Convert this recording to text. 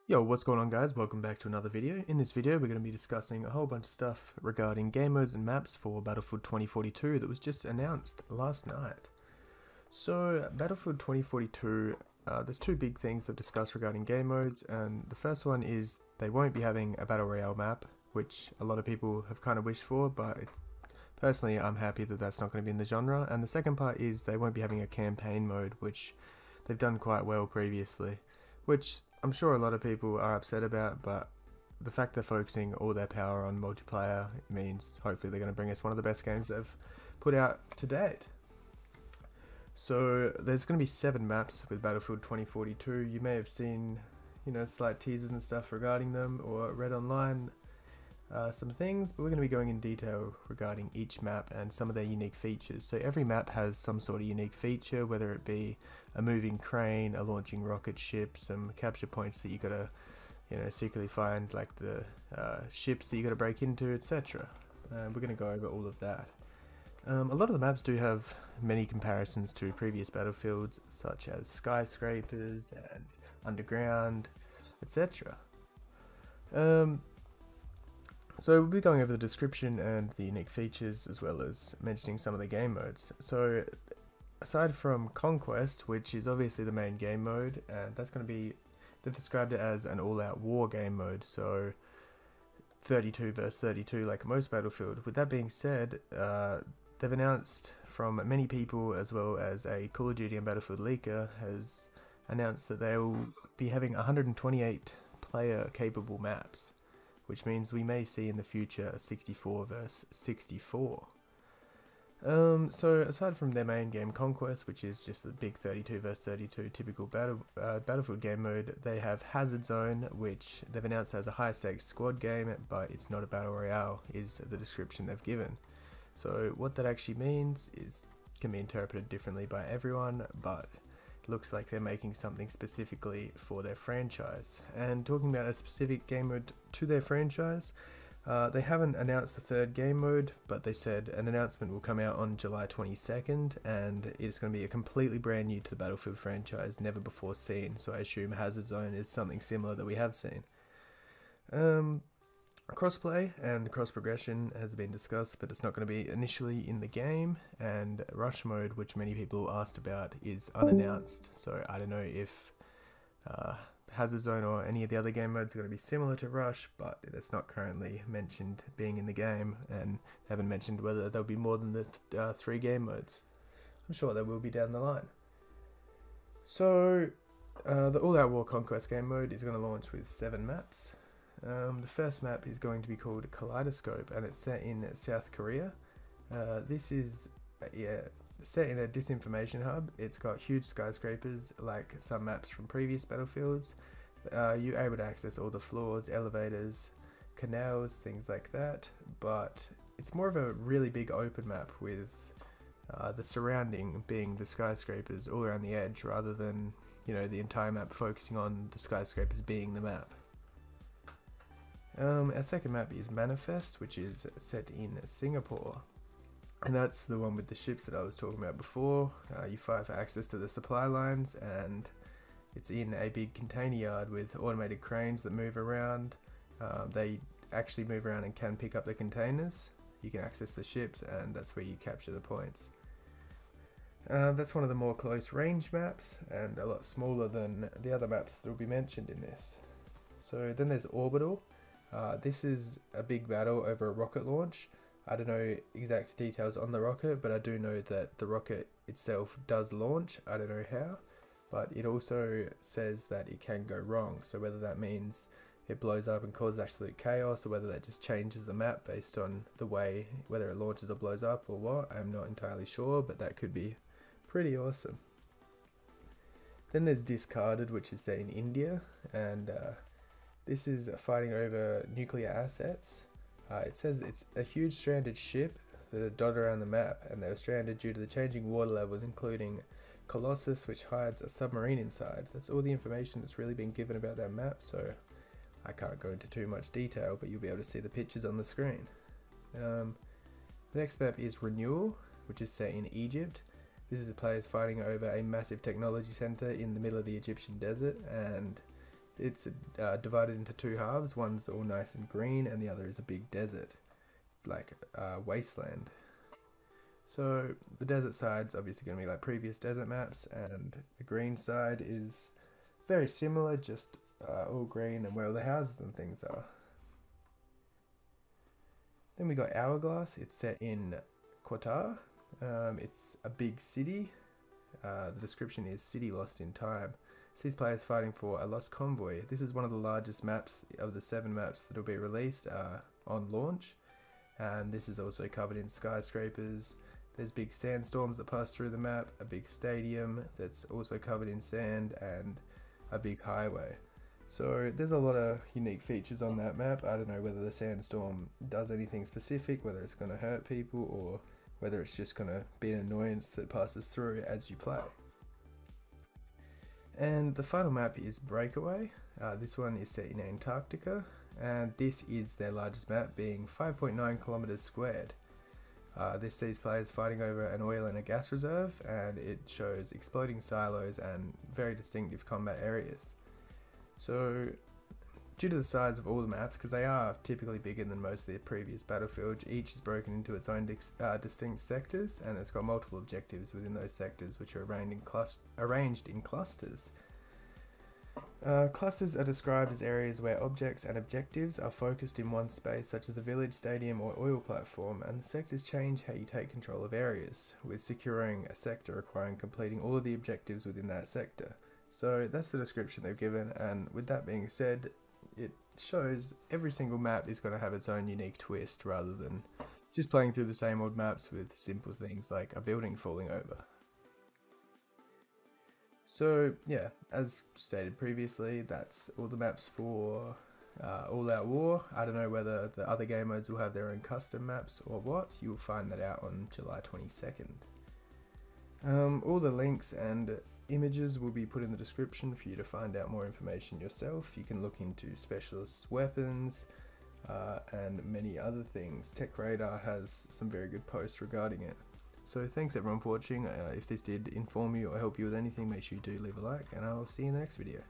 Yo, what's going on guys? Welcome back to another video. In this video we're going to be discussing a whole bunch of stuff regarding game modes and maps for Battlefield 2042 that was just announced last night. So Battlefield 2042, there's two big things to discuss regarding game modes, and the first one is they won't be having a Battle Royale map, which a lot of people have kind of wished for, but personally I'm happy that that's not going to be in the genre. And the second part is they won't be having a campaign mode, which they've done quite well previously, which I'm sure a lot of people are upset about, but the fact they're focusing all their power on multiplayer means hopefully they're going to bring us one of the best games they've put out to date. So there's going to be 7 maps with Battlefield 2042. You may have seen, slight teasers and stuff regarding them, or read online some things, but we're going to be going in detail regarding each map and some of their unique features. So every map has some sort of unique feature, whether it be a moving crane, a launching rocket ship, some capture points that you gotta, secretly find, like the ships that you gotta break into, etc. We're gonna go over all of that. A lot of the maps do have many comparisons to previous battlefields, such as skyscrapers and underground, etc. So we'll be going over the description and the unique features, as well as mentioning some of the game modes. So aside from Conquest, which is obviously the main game mode, and that's going to be, they've described it as an all-out war game mode, so 32 versus 32 like most Battlefield. With that being said, they've announced from many people, as well as a Call of Duty and Battlefield leaker has announced that they will be having 128 player capable maps, which means we may see in the future 64 versus 64. So aside from their main game Conquest, which is just the big 32 versus 32 typical Battlefield game mode, they have Hazard Zone, which they've announced as a high stakes squad game, but it's not a Battle Royale, is the description they've given. So what that actually means can be interpreted differently by everyone, but it looks like they're making something specifically for their franchise. And talking about a specific game mode to their franchise, they haven't announced the third game mode, but they said an announcement will come out on July 22nd, and it's going to be a completely brand new to the Battlefield franchise, never before seen, so I assume Hazard Zone is something similar that we have seen. Crossplay and cross progression has been discussed, but it's not going to be initially in the game, and rush mode, which many people asked about, is unannounced, so I don't know if Hazard Zone or any of the other game modes are going to be similar to Rush, but it's not currently mentioned being in the game, and they haven't mentioned whether there'll be more than the 3 game modes. I'm sure there will be down the line. So the All Out War Conquest game mode is going to launch with 7 maps. The first map is going to be called Kaleidoscope, and it's set in South Korea. This is set in a disinformation hub. It's got huge skyscrapers like some maps from previous battlefields. You're able to access all the floors, elevators, canals, things like that, but it's more of a really big open map with the surrounding being the skyscrapers all around the edge, rather than the entire map focusing on the skyscrapers being the map. Our second map is Manifest, which is set in Singapore. And that's the one with the ships that I was talking about before. You fight for access to the supply lines, and it's in a big container yard with automated cranes that move around. They actually move around and can pick up the containers. You can access the ships, and that's where you capture the points. That's one of the more close range maps, and a lot smaller than the other maps that will be mentioned in this. So then there's Orbital. This is a big battle over a rocket launch. I don't know exact details on the rocket, but I do know that the rocket itself does launch. I don't know how, but it also says that it can go wrong. So whether that means it blows up and causes absolute chaos, or whether that just changes the map based on the way, whether it launches or blows up or what, I'm not entirely sure, but that could be pretty awesome. Then there's Discarded, which is set in India, and this is fighting over nuclear assets. It says it's a huge stranded ship that are dotted around the map, and they're stranded due to the changing water levels, including Colossus, which hides a submarine inside. That's all the information that's really been given about that map, so I can't go into too much detail, but you'll be able to see the pictures on the screen. The next map is Renewal, which is set in Egypt. This is the players fighting over a massive technology center in the middle of the Egyptian desert, and It's divided into two halves. One's all nice and green, and the other is a big desert, like wasteland. So the desert side's obviously going to be like previous desert maps, and the green side is very similar, just all green and where all the houses and things are. Then we got Hourglass. It's set in Qatar. It's a big city. The description is city lost in time. Sees players fighting for a lost convoy. This is one of the largest maps of the 7 maps that will be released on launch, and this is also covered in skyscrapers. There's big sandstorms that pass through the map, a big stadium that's also covered in sand, and a big highway. So there's a lot of unique features on that map. I don't know whether the sandstorm does anything specific, whether it's going to hurt people, or whether it's just going to be an annoyance that passes through as you play. And the final map is Breakaway. This one is set in Antarctica, and this is their largest map, being 5.9 kilometers squared. This sees players fighting over an oil and a gas reserve, and it shows exploding silos and very distinctive combat areas. So, due to the size of all the maps, because they are typically bigger than most of the previous battlefields, each is broken into its own distinct sectors, and it's got multiple objectives within those sectors, which are arranged in clusters. Clusters are described as areas where objects and objectives are focused in one space, such as a village, stadium, or oil platform, and the sectors change how you take control of areas, with securing a sector requiring completing all of the objectives within that sector. So that's the description they've given, and with that being said, it shows every single map is going to have its own unique twist, rather than just playing through the same old maps with simple things like a building falling over. So yeah, as stated previously, that's all the maps for All Out War. I don't know whether the other game modes will have their own custom maps or what. You'll find that out on July 22nd. All the links and images will be put in the description for you to find out more information yourself. You can look into specialist weapons and many other things. Techradar has some very good posts regarding it. So thanks everyone for watching. If this did inform you or help you with anything, make sure you do leave a like, and I'll see you in the next video.